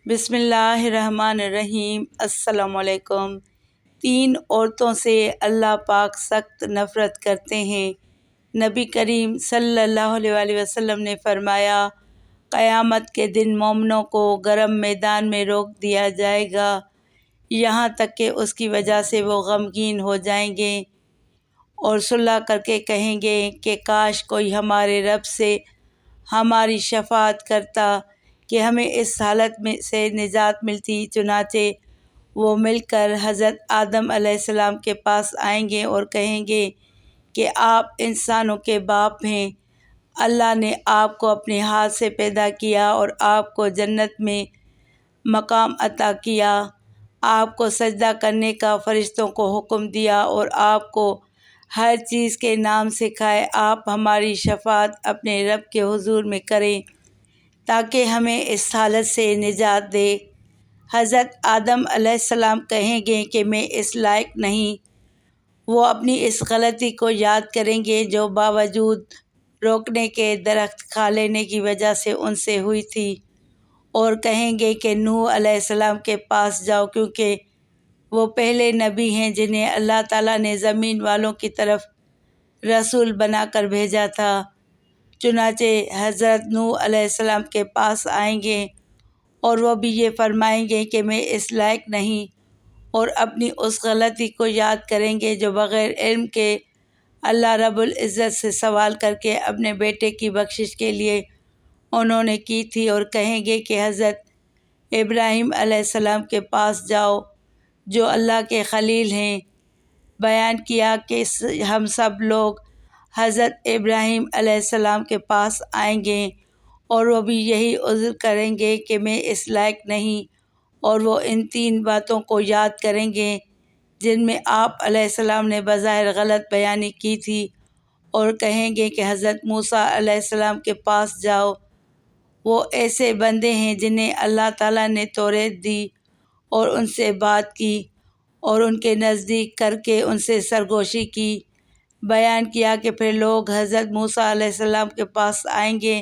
بسم اللہ الرحمن الرحیم۔ السلام علیکم۔ 3 عورتوں سے اللہ پاک سخت نفرت کرتے ہیں۔ نبی کریم صلی اللہ علیہ وآلہ وسلم نے فرمایا، قیامت کے دن مومنوں کو گرم میدان میں روک دیا جائے گا، یہاں تک کہ اس کی وجہ سے وہ غمگین ہو جائیں گے اور صلح کر کے کہیں گے کہ کاش کوئی ہمارے رب سے ہماری شفاعت کرتا کہ ہمیں اس حالت میں سے نجات ملتی۔ چنانچہ وہ مل کر حضرت آدم علیہ السلام کے پاس آئیں گے اور کہیں گے کہ آپ انسانوں کے باپ ہیں، اللہ نے آپ کو اپنے ہاتھ سے پیدا کیا اور آپ کو جنت میں مقام عطا کیا، آپ کو سجدہ کرنے کا فرشتوں کو حکم دیا اور آپ کو ہر چیز کے نام سکھائے، آپ ہماری شفاعت اپنے رب کے حضور میں کریں تاکہ ہمیں اس حالت سے نجات دے۔ حضرت آدم علیہ السلام کہیں گے کہ میں اس لائق نہیں۔ وہ اپنی اس غلطی کو یاد کریں گے جو باوجود روکنے کے درخت کھا لینے کی وجہ سے ان سے ہوئی تھی، اور کہیں گے کہ نوح علیہ السلام کے پاس جاؤ، کیونکہ وہ پہلے نبی ہیں جنہیں اللہ تعالیٰ نے زمین والوں کی طرف رسول بنا کر بھیجا تھا۔ چنانچہ حضرت نوح علیہ السلام کے پاس آئیں گے اور وہ بھی یہ فرمائیں گے کہ میں اس لائق نہیں، اور اپنی اس غلطی کو یاد کریں گے جو بغیر علم کے اللہ رب العزت سے سوال کر کے اپنے بیٹے کی بخشش کے لیے انہوں نے کی تھی، اور کہیں گے کہ حضرت ابراہیم علیہ السلام کے پاس جاؤ جو اللہ کے خلیل ہیں۔ بیان کیا کہ ہم سب لوگ حضرت ابراہیم علیہ السلام کے پاس آئیں گے اور وہ بھی یہی عذر کریں گے کہ میں اس لائق نہیں، اور وہ ان 3 باتوں کو یاد کریں گے جن میں آپ علیہ السلام نے بظاہر غلط بیانی کی تھی، اور کہیں گے کہ حضرت موسیٰ علیہ السلام کے پاس جاؤ، وہ ایسے بندے ہیں جنہیں اللہ تعالیٰ نے توریت دی اور ان سے بات کی اور ان کے نزدیک کر کے ان سے سرگوشی کی۔ بیان کیا کہ پھر لوگ حضرت موسیٰ علیہ السلام کے پاس آئیں گے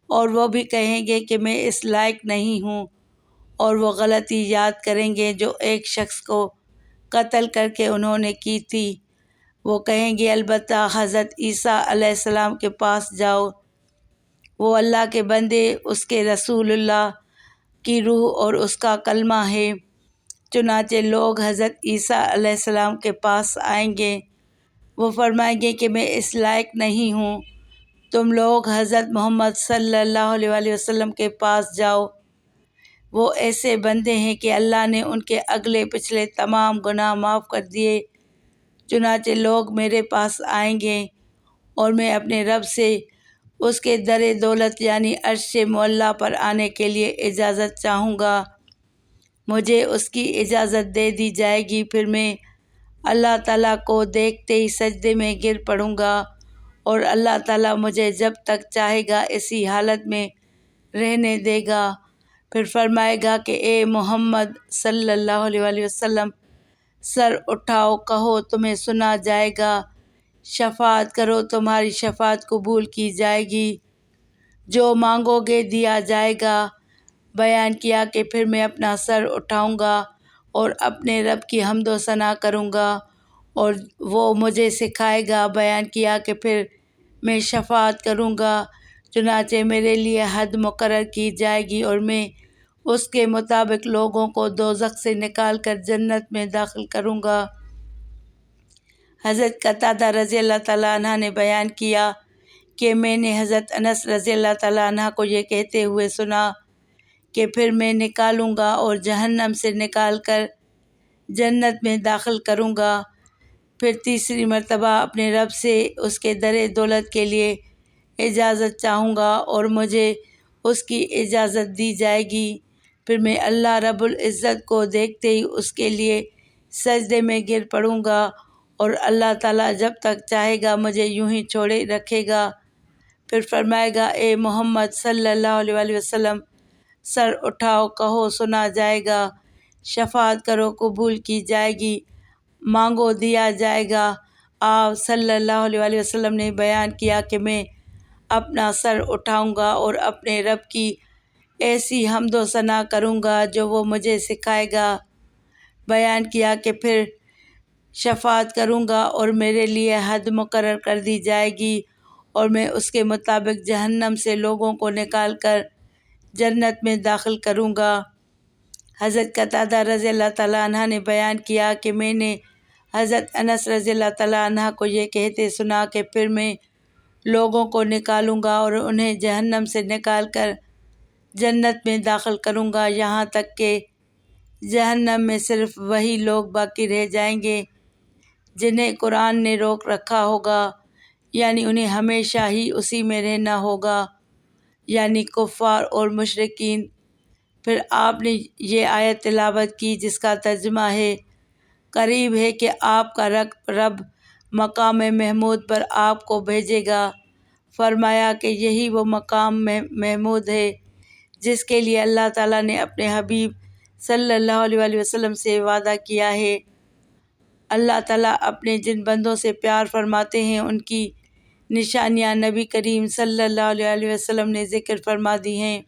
اور وہ بھی کہیں گے کہ میں اس لائق نہیں ہوں، اور وہ غلطی یاد کریں گے جو ایک شخص کو قتل کر کے انہوں نے کی تھی۔ وہ کہیں گے البتہ حضرت عیسیٰ علیہ السلام کے پاس جاؤ، وہ اللہ کے بندے، اس کے رسول اللہ کی روح اور اس کا کلمہ ہے۔ چنانچہ لوگ حضرت عیسیٰ علیہ السلام کے پاس آئیں گے، وہ فرمائیں گے کہ میں اس لائق نہیں ہوں، تم لوگ حضرت محمد صلی اللہ علیہ وآلہ وسلم کے پاس جاؤ، وہ ایسے بندے ہیں کہ اللہ نے ان کے اگلے پچھلے تمام گناہ معاف کر دیے۔ چنانچہ لوگ میرے پاس آئیں گے اور میں اپنے رب سے اس کے در دولت یعنی عرش معلیٰ پر آنے کے لیے اجازت چاہوں گا، مجھے اس کی اجازت دے دی جائے گی، پھر میں اللہ تعالیٰ کو دیکھتے ہی سجدے میں گر پڑوں گا، اور اللہ تعالیٰ مجھے جب تک چاہے گا اسی حالت میں رہنے دے گا۔ پھر فرمائے گا کہ اے محمد صلی اللہ علیہ وآلہ وسلم، سر اٹھاؤ، کہو تمہیں سنا جائے گا، شفاعت کرو تمہاری شفاعت قبول کی جائے گی، جو مانگو گے دیا جائے گا۔ بیان کیا کہ پھر میں اپنا سر اٹھاؤں گا اور اپنے رب کی حمد و ثنا کروں گا اور وہ مجھے سکھائے گا۔ بیان کیا کہ پھر میں شفاعت کروں گا، چنانچہ میرے لیے حد مقرر کی جائے گی اور میں اس کے مطابق لوگوں کو دوزخ سے نکال کر جنت میں داخل کروں گا۔ حضرت قتادہ رضی اللہ تعالیٰ عنہ نے بیان کیا کہ میں نے حضرت انس رضی اللہ تعالیٰ عنہ کو یہ کہتے ہوئے سنا کہ پھر میں نکالوں گا اور جہنم سے نکال کر جنت میں داخل کروں گا، پھر تیسری مرتبہ اپنے رب سے اس کے در دولت کے لیے اجازت چاہوں گا اور مجھے اس کی اجازت دی جائے گی، پھر میں اللہ رب العزت کو دیکھتے ہی اس کے لیے سجدے میں گر پڑوں گا، اور اللہ تعالیٰ جب تک چاہے گا مجھے یوں ہی چھوڑے رکھے گا۔ پھر فرمائے گا اے محمد صلی اللہ علیہ وآلہ وسلم، سر اٹھاؤ، کہو سنا جائے گا، شفاعت کرو قبول کی جائے گی، مانگو دیا جائے گا۔ آپ صلی اللہ علیہ وآلہ وسلم نے بیان کیا کہ میں اپنا سر اٹھاؤں گا اور اپنے رب کی ایسی حمد و ثنا کروں گا جو وہ مجھے سکھائے گا۔ بیان کیا کہ پھر شفاعت کروں گا اور میرے لیے حد مقرر کر دی جائے گی اور میں اس کے مطابق جہنم سے لوگوں کو نکال کر جنت میں داخل کروں گا۔ حضرت قتادہ رضی اللہ تعالیٰ عنہ نے بیان کیا کہ میں نے حضرت انس رضی اللہ تعالیٰ عنہ کو یہ کہتے سنا کہ پھر میں لوگوں کو نکالوں گا اور انہیں جہنم سے نکال کر جنت میں داخل کروں گا، یہاں تک کہ جہنم میں صرف وہی لوگ باقی رہ جائیں گے جنہیں قرآن نے روک رکھا ہوگا، یعنی انہیں ہمیشہ ہی اسی میں رہنا ہوگا، یعنی کفار اور مشرکین۔ پھر آپ نے یہ آیت تلاوت کی جس کا ترجمہ ہے، قریب ہے کہ آپ کا رب مقام محمود پر آپ کو بھیجے گا۔ فرمایا کہ یہی وہ مقام محمود ہے جس کے لیے اللہ تعالیٰ نے اپنے حبیب صلی اللہ علیہ وسلم سے وعدہ کیا ہے۔ اللہ تعالیٰ اپنے جن بندوں سے پیار فرماتے ہیں ان کی نشانیاں نبی کریم صلی اللہ علیہ وسلم نے ذکر فرما دی ہیں۔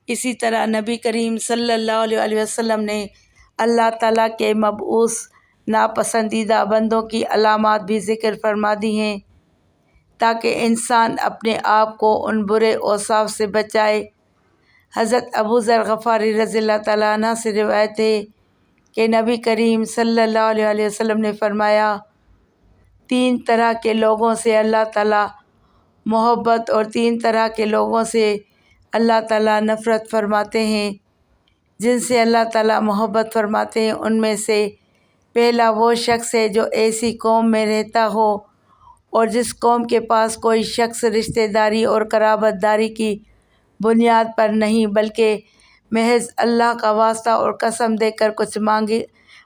اسی طرح نبی کریم صلی اللہ علیہ وسلم نے اللہ تعالیٰ کے مبعوث ناپسندیدہ بندوں کی علامات بھی ذکر فرما دی ہیں تاکہ انسان اپنے آپ کو ان برے اوصاف سے بچائے۔ حضرت ابو ذر غفاری رضی اللہ تعالیٰ عنہ سے روایت ہے کہ نبی کریم صلی اللہ علیہ وسلم نے فرمایا، 3 طرح کے لوگوں سے اللہ تعالیٰ محبت اور 3 طرح کے لوگوں سے اللہ تعالیٰ نفرت فرماتے ہیں۔ جن سے اللہ تعالیٰ محبت فرماتے ہیں ان میں سے پہلا وہ شخص ہے جو ایسی قوم میں رہتا ہو اور جس قوم کے پاس کوئی شخص رشتہ داری اور قرابت داری کی بنیاد پر نہیں بلکہ محض اللہ کا واسطہ اور قسم دے کر کچھ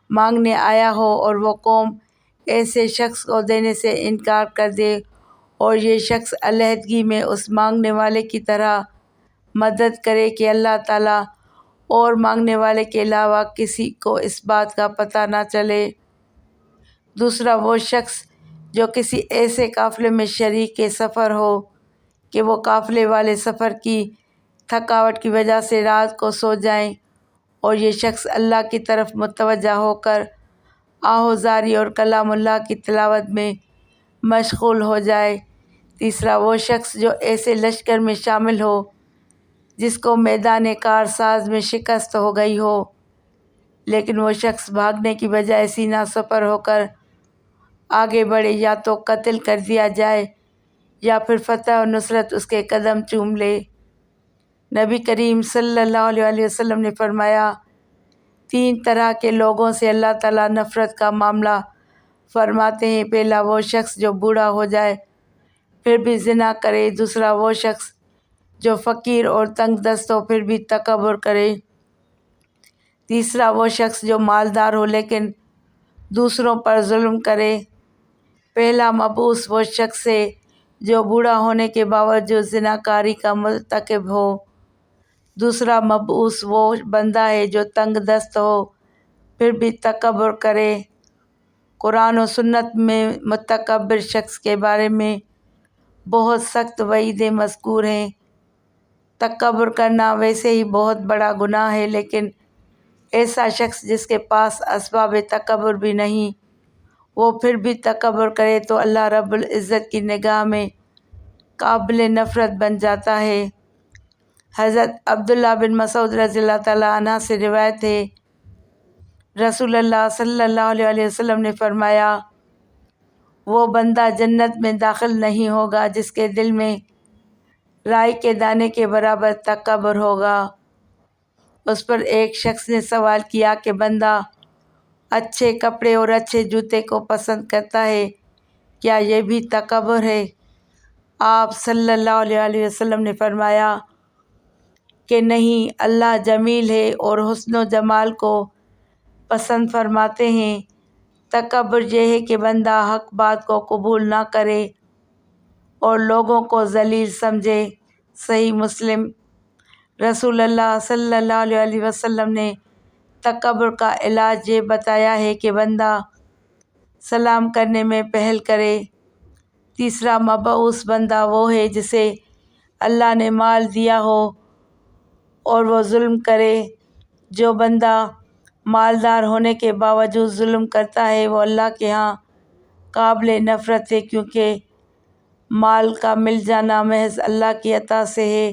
مانگنے آیا ہو، اور وہ قوم ایسے شخص کو دینے سے انکار کر دے اور یہ شخص علیحدگی میں اس مانگنے والے کی طرح مدد کرے کہ اللہ تعالیٰ اور مانگنے والے کے علاوہ کسی کو اس بات کا پتہ نہ چلے۔ دوسرا وہ شخص جو کسی ایسے قافلے میں شریک سفر ہو کہ وہ قافلے والے سفر کی تھکاوٹ کی وجہ سے رات کو سو جائیں اور یہ شخص اللہ کی طرف متوجہ ہو کر آہوازاری اور کلام اللہ کی تلاوت میں مشغول ہو جائے۔ تیسرا وہ شخص جو ایسے لشکر میں شامل ہو جس کو میدان کارساز میں شکست ہو گئی ہو، لیکن وہ شخص بھاگنے کی بجائے سینہ سپر ہو کر آگے بڑھے، یا تو قتل کر دیا جائے یا پھر فتح و نصرت اس کے قدم چوم لے۔ نبی کریم صلی اللہ علیہ وسلم نے فرمایا، 3 طرح کے لوگوں سے اللہ تعالیٰ نفرت کا معاملہ فرماتے ہیں۔ پہلا وہ شخص جو بوڑھا ہو جائے پھر بھی زنا کرے، دوسرا وہ شخص جو فقیر اور تنگ دست ہو پھر بھی تکبر کرے، تیسرا وہ شخص جو مالدار ہو لیکن دوسروں پر ظلم کرے۔ پہلا مبعوث وہ شخص ہے جو بوڑھا ہونے کے باوجود زناکاری کا مرتکب ہو، دوسرا مبعوث وہ بندہ ہے جو تنگ دست ہو پھر بھی تکبر کرے۔ قرآن و سنت میں متکبر شخص کے بارے میں بہت سخت وعیدیں مذکور ہیں۔ تکبر کرنا ویسے ہی بہت بڑا گناہ ہے، لیکن ایسا شخص جس کے پاس اسباب تکبر بھی نہیں وہ پھر بھی تکبر کرے تو اللہ رب العزت کی نگاہ میں قابل نفرت بن جاتا ہے۔ حضرت عبداللہ بن مسعود رضی اللہ تعالیٰ عنہ سے روایت ہے، رسول اللہ صلی اللہ علیہ وسلم نے فرمایا، وہ بندہ جنت میں داخل نہیں ہوگا جس کے دل میں رائی کے دانے کے برابر تکبر ہوگا۔ اس پر ایک شخص نے سوال کیا کہ بندہ اچھے کپڑے اور اچھے جوتے کو پسند کرتا ہے، کیا یہ بھی تکبر ہے؟ آپ صلی اللہ علیہ وسلم نے فرمایا کہ نہیں، اللہ جمیل ہے اور حسن و جمال کو پسند فرماتے ہیں۔ تکبر یہ ہے کہ بندہ حق بات کو قبول نہ کرے اور لوگوں کو ذلیل سمجھے۔ صحیح مسلم۔ رسول اللہ صلی اللہ علیہ وسلم نے تکبر کا علاج یہ بتایا ہے کہ بندہ سلام کرنے میں پہل کرے۔ تیسرا مبعوث بندہ وہ ہے جسے اللہ نے مال دیا ہو اور وہ ظلم کرے۔ جو بندہ مالدار ہونے کے باوجود ظلم کرتا ہے وہ اللہ کے ہاں قابل نفرت ہے، کیونکہ مال کا مل جانا محض اللہ کی عطا سے ہے،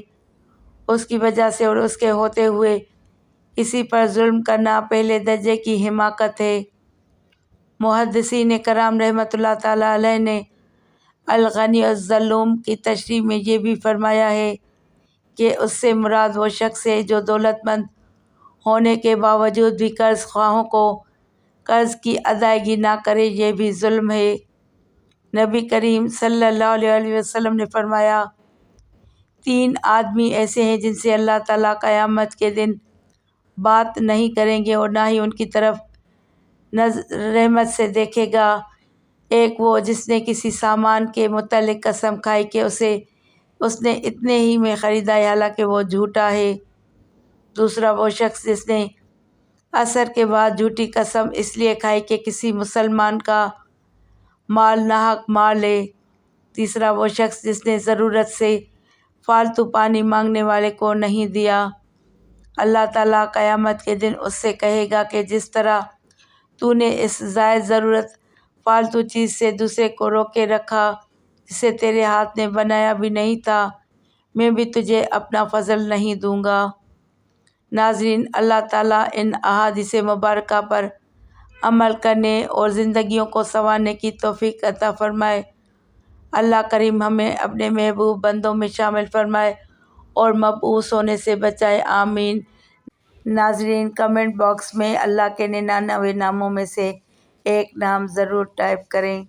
اس کی وجہ سے، اور اس کے ہوتے ہوئے کسی پر ظلم کرنا پہلے درجے کی حماقت ہے۔ محدثین کرام رحمۃ اللہ تعالیٰ علیہ نے الغنی الظلوم کی تشریح میں یہ بھی فرمایا ہے کہ اس سے مراد وہ شخص ہے جو دولت مند ہونے کے باوجود بھی قرض خواہوں کو قرض کی ادائیگی نہ کرے، یہ بھی ظلم ہے۔ نبی کریم صلی اللہ علیہ وسلم نے فرمایا، 3 آدمی ایسے ہیں جن سے اللہ تعالیٰ قیامت کے دن بات نہیں کریں گے اور نہ ہی ان کی طرف رحمت سے دیکھے گا۔ ایک وہ جس نے کسی سامان کے متعلق قسم کھائی کہ اس نے اتنے ہی میں خریدا ہے حالانکہ وہ جھوٹا ہے۔ دوسرا وہ شخص جس نے عصر کے بعد جھوٹی قسم اس لیے کھائی کہ کسی مسلمان کا مال ناحق مار لے۔ تیسرا وہ شخص جس نے ضرورت سے فالتو پانی مانگنے والے کو نہیں دیا۔ اللہ تعالیٰ قیامت کے دن اس سے کہے گا کہ جس طرح تو نے اس زائد ضرورت فالتو چیز سے دوسرے کو روکے رکھا جسے تیرے ہاتھ نے بنایا بھی نہیں تھا، میں بھی تجھے اپنا فضل نہیں دوں گا۔ ناظرین، اللہ تعالیٰ ان احادیث مبارکہ پر عمل کرنے اور زندگیوں کو سنوارنے کی توفیق عطا فرمائے۔ اللہ کریم ہمیں اپنے محبوب بندوں میں شامل فرمائے اور مبعوث ہونے سے بچائے، آمین۔ ناظرین، کمنٹ باکس میں اللہ کے 99 ناموں میں سے ایک نام ضرور ٹائپ کریں۔